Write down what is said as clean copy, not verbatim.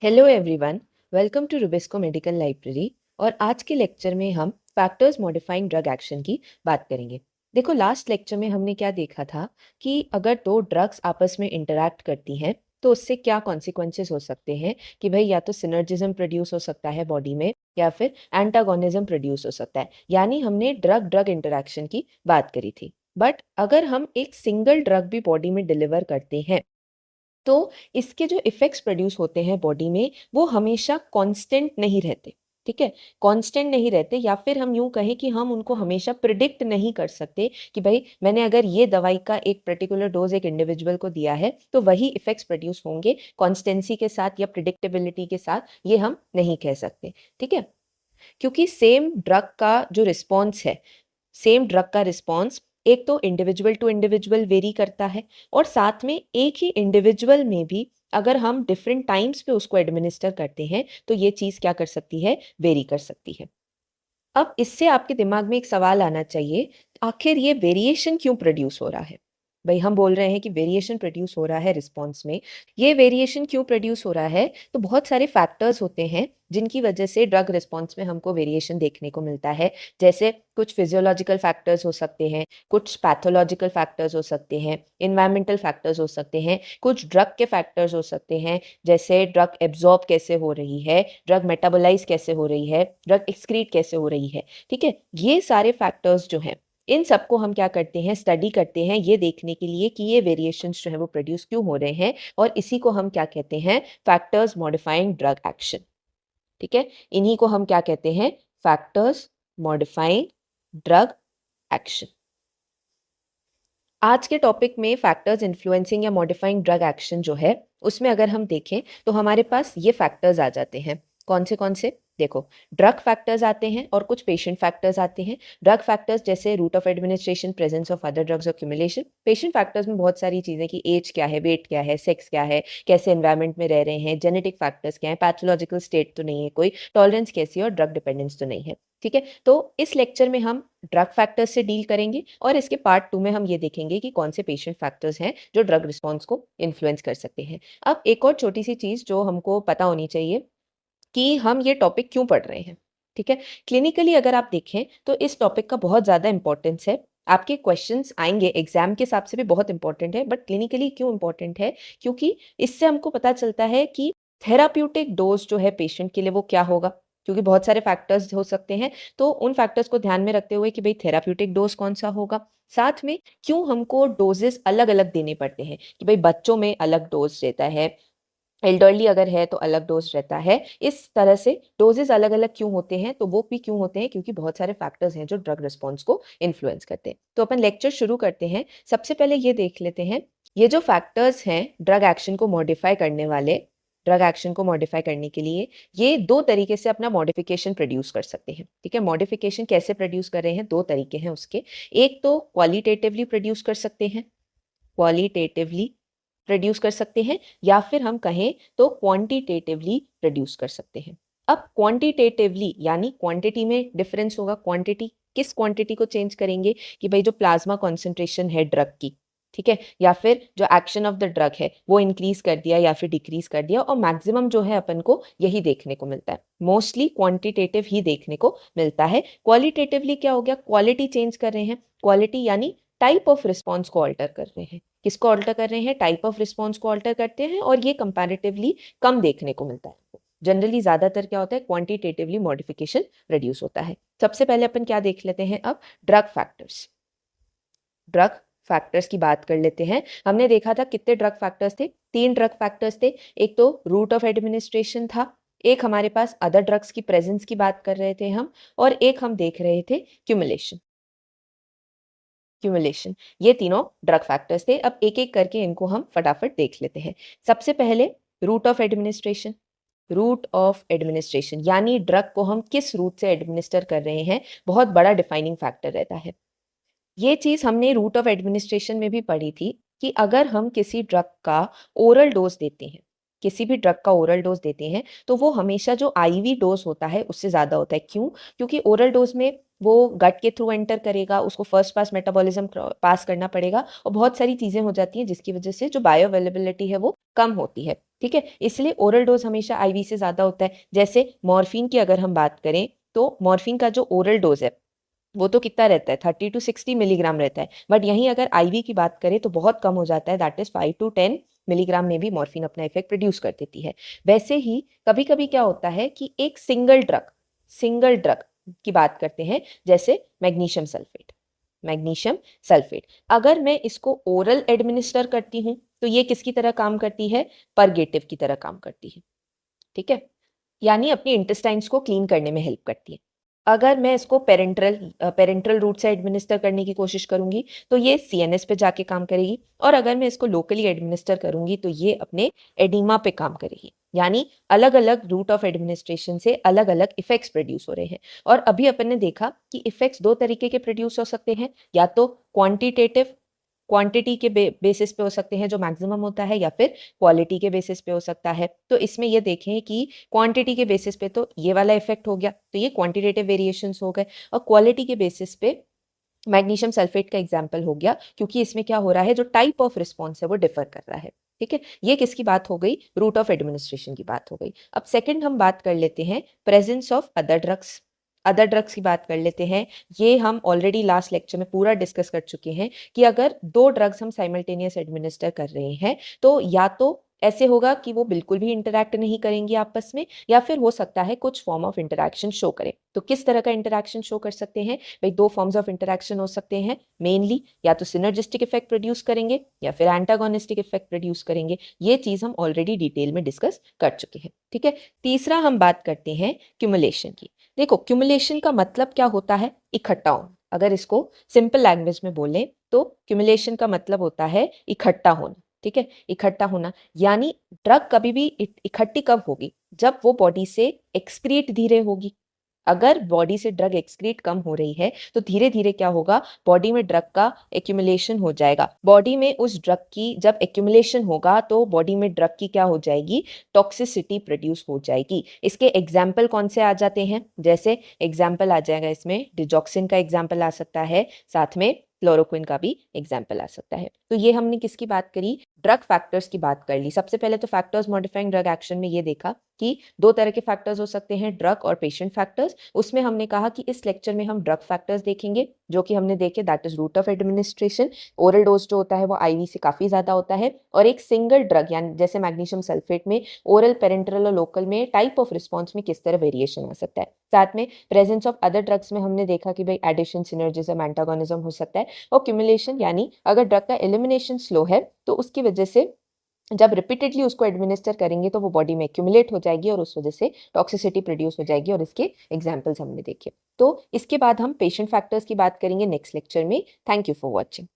Hello everyone, welcome to Rubisco medical library. और आज के लेक्चर में हम फैक्टर्स मॉडिफाइंग ड्रग एक्शन की बात करेंगे। देखो, लास्ट लेक्चर में हमने क्या देखा था कि अगर दो ड्रग्स आपस में इंटरैक्ट करती हैं तो उससे क्या कॉन्सिक्वेंसेस हो सकते हैं कि भाई या तो सिनर्जिज्म प्रोड्यूस हो सकता है बॉडी में या फिर एंटागोनिज्म प्रोड्यूस हो सकता है। यानी हमने ड्रग ड्रग इंटरैक्शन की बात करी थी। बट अगर हम एक सिंगल ड्रग भी बॉडी में डिलीवर करते हैं तो इसके जो इफ़ेक्ट्स प्रोड्यूस होते हैं बॉडी में वो हमेशा कांस्टेंट नहीं रहते। ठीक है, कांस्टेंट नहीं रहते, या फिर हम यूं कहें कि हम उनको हमेशा प्रिडिक्ट नहीं कर सकते कि भाई मैंने अगर ये दवाई का एक पर्टिकुलर डोज एक इंडिविजुअल को दिया है तो वही इफ़ेक्ट्स प्रोड्यूस होंगे कॉन्स्टेंसी के साथ या प्रिडिक्टेबिलिटी के साथ, ये हम नहीं कह सकते। ठीक है, क्योंकि सेम ड्रग का जो रिस्पॉन्स है, सेम ड्रग का रिस्पॉन्स एक तो इंडिविजुअल टू इंडिविजुअल वेरी करता है, और साथ में एक ही इंडिविजुअल में भी अगर हम डिफरेंट टाइम्स पे उसको एडमिनिस्टर करते हैं तो ये चीज़ क्या कर सकती है, वेरी कर सकती है। अब इससे आपके दिमाग में एक सवाल आना चाहिए, आखिर ये वेरिएशन क्यों प्रोड्यूस हो रहा है। भाई हम बोल रहे हैं कि वेरिएशन प्रोड्यूस हो रहा है रिस्पॉन्स में, ये वेरिएशन क्यों प्रोड्यूस हो रहा है? तो बहुत सारे फैक्टर्स होते हैं जिनकी वजह से ड्रग रिस्पॉन्स में हमको वेरिएशन देखने को मिलता है। जैसे कुछ फिजियोलॉजिकल फैक्टर्स हो सकते हैं, कुछ पैथोलॉजिकल फैक्टर्स हो सकते हैं, इन्वायरमेंटल फैक्टर्स हो सकते हैं, कुछ ड्रग के फैक्टर्स हो सकते हैं, जैसे ड्रग एब्जॉर्ब कैसे हो रही है, ड्रग मेटाबोलाइज कैसे हो रही है, ड्रग एक्सक्रीट कैसे हो रही है। ठीक है, ये सारे फैक्टर्स जो हैं, इन सबको हम क्या करते हैं, स्टडी करते हैं ये देखने के लिए कि ये वेरिएशंस जो है वो प्रोड्यूस क्यों हो रहे हैं, और इसी को हम क्या कहते हैं, फैक्टर्स मॉडिफाइंग ड्रग एक्शन। ठीक है, इन्हीं को हम क्या कहते हैं, फैक्टर्स मॉडिफाइंग ड्रग एक्शन। आज के टॉपिक में फैक्टर्स इन्फ्लुएंसिंग या मॉडिफाइंग ड्रग एक्शन जो है, उसमें अगर हम देखें तो हमारे पास ये फैक्टर्स आ जाते हैं। कौन से? देखो, ड्रग फैक्टर्स आते हैं और कुछ पेशेंट फैक्टर्स आते हैं। ड्रग फैक्टर्स जैसे route of administration, presence of other drugs, accumulation. Patient factors में बहुत सारी चीज़ें कि एज क्या है, वेट क्या है, सेक्स क्या है, कैसे एनवायरनमेंट में रह रहे हैं, जेनेटिक फैक्टर्स क्या है, पैथोलॉजिकल स्टेट तो नहीं है कोई, टॉलरेंस कैसी है, और ड्रग डिपेंडेंस तो नहीं है। ठीक है, तो इस लेक्चर में हम ड्रग फैक्टर्स से डील करेंगे, और इसके पार्ट 2 में हम ये देखेंगे कि कौन से पेशेंट फैक्टर्स हैं जो ड्रग रिस्पॉन्स को इन्फ्लुएंस कर सकते हैं। अब एक और छोटी सी चीज़ जो हमको पता होनी चाहिए कि हम ये टॉपिक क्यों पढ़ रहे हैं। ठीक है, क्लिनिकली अगर आप देखें तो इस टॉपिक का बहुत ज़्यादा इंपॉर्टेंस है। आपके क्वेश्चंस आएंगे एग्जाम के हिसाब से भी बहुत इंपॉर्टेंट है, बट क्लिनिकली क्यों इंपॉर्टेंट है? क्योंकि इससे हमको पता चलता है कि थेराप्यूटिक डोज जो है पेशेंट के लिए वो क्या होगा, क्योंकि बहुत सारे फैक्टर्स हो सकते हैं। तो उन फैक्टर्स को ध्यान में रखते हुए कि भाई थेराप्यूटिक डोज कौन सा होगा, साथ में क्यों हमको डोजेस अलग अलग देने पड़ते हैं, कि भाई बच्चों में अलग डोज रहता है, एल्डरली अगर है तो अलग डोज रहता है। इस तरह से डोजेस अलग अलग क्यों होते हैं, तो वो भी क्यों होते हैं, क्योंकि बहुत सारे फैक्टर्स हैं जो ड्रग रिस्पॉन्स को इन्फ्लुएंस करते हैं। तो अपन लेक्चर शुरू करते हैं। सबसे पहले ये देख लेते हैं, ये जो फैक्टर्स हैं ड्रग एक्शन को मॉडिफाई करने वाले, ड्रग एक्शन को मॉडिफाई करने के लिए ये दो तरीके से अपना मॉडिफिकेशन प्रोड्यूस कर सकते हैं। ठीक है, मॉडिफिकेशन कैसे प्रोड्यूस कर रहे हैं, दो तरीके हैं उसके। एक तो क्वालिटेटिवली प्रोड्यूस कर सकते हैं, क्वालिटेटिवली प्रोड्यूस कर सकते हैं, या फिर हम कहें तो क्वांटिटेटिवली प्रोड्यूस कर सकते हैं। अब क्वांटिटेटिवली यानी क्वांटिटी में डिफरेंस होगा। क्वांटिटी, किस क्वांटिटी को चेंज करेंगे, कि भाई जो प्लाज्मा कॉन्सेंट्रेशन है ड्रग की, ठीक है, या फिर जो एक्शन ऑफ द ड्रग है वो इंक्रीज कर दिया या फिर डिक्रीज कर दिया, और मैक्सिमम जो है अपन को यही देखने को मिलता है, मोस्टली क्वांटिटेटिव ही देखने को मिलता है। क्वालिटेटिवली क्या हो गया, क्वालिटी चेंज कर रहे हैं। क्वालिटी यानी टाइप ऑफ रिस्पॉन्स को ऑल्टर कर रहे हैं। किसको ऑल्टर कर रहे हैं, टाइप ऑफ रिस्पॉन्स को ऑल्टर करते हैं, और ये कंपैरेटिवली कम देखने को मिलता है। जनरली ज्यादातर क्या होता है, क्वांटिटेटिवली मॉडिफिकेशन रिड्यूस होता है। सबसे पहले अपन क्या देख लेते हैं, अब ड्रग फैक्टर्स। ड्रग फैक्टर्स की बात कर लेते हैं। हमने देखा था कितने ड्रग फैक्टर्स थे, तीन ड्रग फैक्टर्स थे। एक तो रूट ऑफ एडमिनिस्ट्रेशन था, एक हमारे पास अदर ड्रग्स की प्रेजेंस की बात कर रहे थे हम, और एक हम देख रहे थे क्यूमुलेशन। क्यूमुलेशन, ये तीनों ड्रग फैक्टर्स थे। अब एक एक करके इनको हम फटाफट देख लेते हैं। सबसे पहले route of administration. Route of administration यानी ड्रग को हम किस रूट से एडमिनिस्टर कर रहे हैं, बहुत बड़ा डिफाइनिंग फैक्टर रहता है। ये चीज हमने रूट ऑफ एडमिनिस्ट्रेशन में भी पढ़ी थी कि अगर हम किसी ड्रग का ओरल डोज देते हैं, किसी भी ड्रग का ओरल डोज देते हैं, तो वो हमेशा जो आईवी डोज होता है उससे ज्यादा होता है। क्यों? क्योंकि ओरल डोज में वो गट के थ्रू एंटर करेगा, उसको फर्स्ट पास मेटाबॉलिज्म पास करना पड़ेगा और बहुत सारी चीज़ें हो जाती हैं जिसकी वजह से जो बायो अवेलेबिलिटी है वो कम होती है। ठीक है, इसलिए ओरल डोज हमेशा आईवी से ज़्यादा होता है। जैसे मॉर्फिन की अगर हम बात करें तो मॉर्फिन का जो ओरल डोज है वो तो कितना रहता है, 30 टू 60 मिलीग्राम रहता है, बट यहीं अगर आईवी की बात करें तो बहुत कम हो जाता है, दैट इज 5 टू 10 मिलीग्राम में भी मॉर्फिन अपना इफेक्ट प्रोड्यूस कर देती है। वैसे ही कभी कभी क्या होता है कि एक सिंगल ड्रग की बात करते हैं, जैसे मैग्नीशियम सल्फेट अगर मैं इसको ओरल एडमिनिस्टर करती हूँ तो ये किसकी तरह काम करती है, परगेटिव की तरह काम करती है। ठीक है, यानी अपनी इंटेस्टाइन्स को क्लीन करने में हेल्प करती है। अगर मैं इसको पेरेंट्रल रूट से एडमिनिस्टर करने की कोशिश करूंगी तो ये सीएनएस पे जाके काम करेगी, और अगर मैं इसको लोकली एडमिनिस्टर करूंगी तो ये अपने एडिमा पे काम करेगी। यानी अलग अलग रूट ऑफ एडमिनिस्ट्रेशन से अलग अलग इफेक्ट्स प्रोड्यूस हो रहे हैं। और अभी अपन ने देखा कि इफेक्ट्स दो तरीके के प्रोड्यूस हो सकते हैं, या तो क्वांटिटेटिव क्वांटिटी के बेसिस पे हो सकते हैं जो मैक्सिमम होता है, या फिर क्वालिटी के बेसिस पे हो सकता है। तो इसमें ये देखें कि क्वांटिटी के बेसिस पे तो ये वाला इफेक्ट हो गया, तो ये क्वांटिटेटिव वेरिएशंस हो गए, और क्वालिटी के बेसिस पे मैग्नीशियम सल्फेट का एग्जाम्पल हो गया, क्योंकि इसमें क्या हो रहा है, जो टाइप ऑफ रिस्पॉन्स है वो डिफर कर रहा है। ठीक है, ये किसकी बात हो गई, रूट ऑफ एडमिनिस्ट्रेशन की बात हो गई। अब सेकंड हम बात कर लेते हैं प्रेजेंस ऑफ अदर ड्रग्स की बात कर लेते हैं। ये हम ऑलरेडी लास्ट लेक्चर में पूरा डिस्कस कर चुके हैं कि अगर दो ड्रग्स हम साइमल्टेनियस एडमिनिस्टर कर रहे हैं तो या तो ऐसे होगा कि वो बिल्कुल भी इंटरैक्ट नहीं करेंगी आपस में, या फिर हो सकता है कुछ फॉर्म ऑफ इंटरैक्शन शो करें। तो किस तरह का इंटरैक्शन शो कर सकते हैं भाई, दो फॉर्म्स ऑफ इंटरैक्शन हो सकते हैं मेनली, या तो सिनर्जिस्टिक इफेक्ट प्रोड्यूस करेंगे या फिर एंटागोनिस्टिक इफेक्ट प्रोड्यूस करेंगे। ये चीज हम ऑलरेडी डिटेल में डिस्कस कर चुके हैं। ठीक है, तीसरा हम बात करते हैं क्यूमुलेशन की। देखो, क्यूमुलेशन का मतलब क्या होता है, इकट्ठा होना। अगर इसको सिंपल लैंग्वेज में बोलें तो क्यूमुलेशन का मतलब होता है इकट्ठा होना। ठीक है, इकट्ठा होना यानी ड्रग कभी भी इकट्ठी कब होगी, जब वो बॉडी से एक्सक्रीट धीरे होगी। अगर बॉडी से ड्रग एक्सक्रीट कम हो रही है तो धीरे धीरे क्या होगा, बॉडी में ड्रग का एक्यूमुलेशन हो जाएगा। बॉडी में उस ड्रग की जब एक्यूमुलेशन होगा तो बॉडी में ड्रग की क्या हो जाएगी, टॉक्सिसिटी प्रोड्यूस हो जाएगी। इसके एग्जाम्पल कौन से आ जाते हैं, जैसे एग्जाम्पल आ जाएगा इसमें डिजॉक्सिन का एग्जाम्पल आ सकता है, साथ में क्लोरोक्विन का भी एग्जाम्पल आ सकता है। तो ये हमने किसकी बात करी, ड्रग फैक्टर्स की बात कर ली। सबसे पहले तो फैक्टर्स मॉडिफाइंग ड्रग एक्शन में ये देखा कि दो तरह के फैक्टर्स हो सकते हैं, ड्रग और पेशेंट फैक्टर्स। उसमें हमने कहा कि इस लेक्चर में हम ड्रग फैक्टर्स देखेंगे, जो कि हमने देखे, that is route of administration. Oral dose जो होता है वो आईवी से काफी ज्यादा होता है, और एक सिंगल ड्रग यानी जैसे मैग्नीशियम सल्फेट में ओरल, पेरेंटरल और लोकल में टाइप ऑफ रिस्पॉन्स में किस तरह वेरिएशन आ सकता है। साथ में प्रेजेंस ऑफ अदर ड्रग्स में हमने देखा कि भाई एडिशन, सिनर्जिज्म, एंटागोनिज्म हो सकता है, और क्यूमुलेशन यानी अगर ड्रग का एलिमिनेशन स्लो है तो उसकी वजह से जब रिपीटेडली उसको एडमिनिस्टर करेंगे तो वो बॉडी में एक्यूमुलेट हो जाएगी और उस वजह से टॉक्सिसिटी प्रोड्यूस हो जाएगी, और इसके एग्जाम्पल्स हमने देखे। तो इसके बाद हम पेशेंट फैक्टर्स की बात करेंगे नेक्स्ट लेक्चर में। Thank you for watching.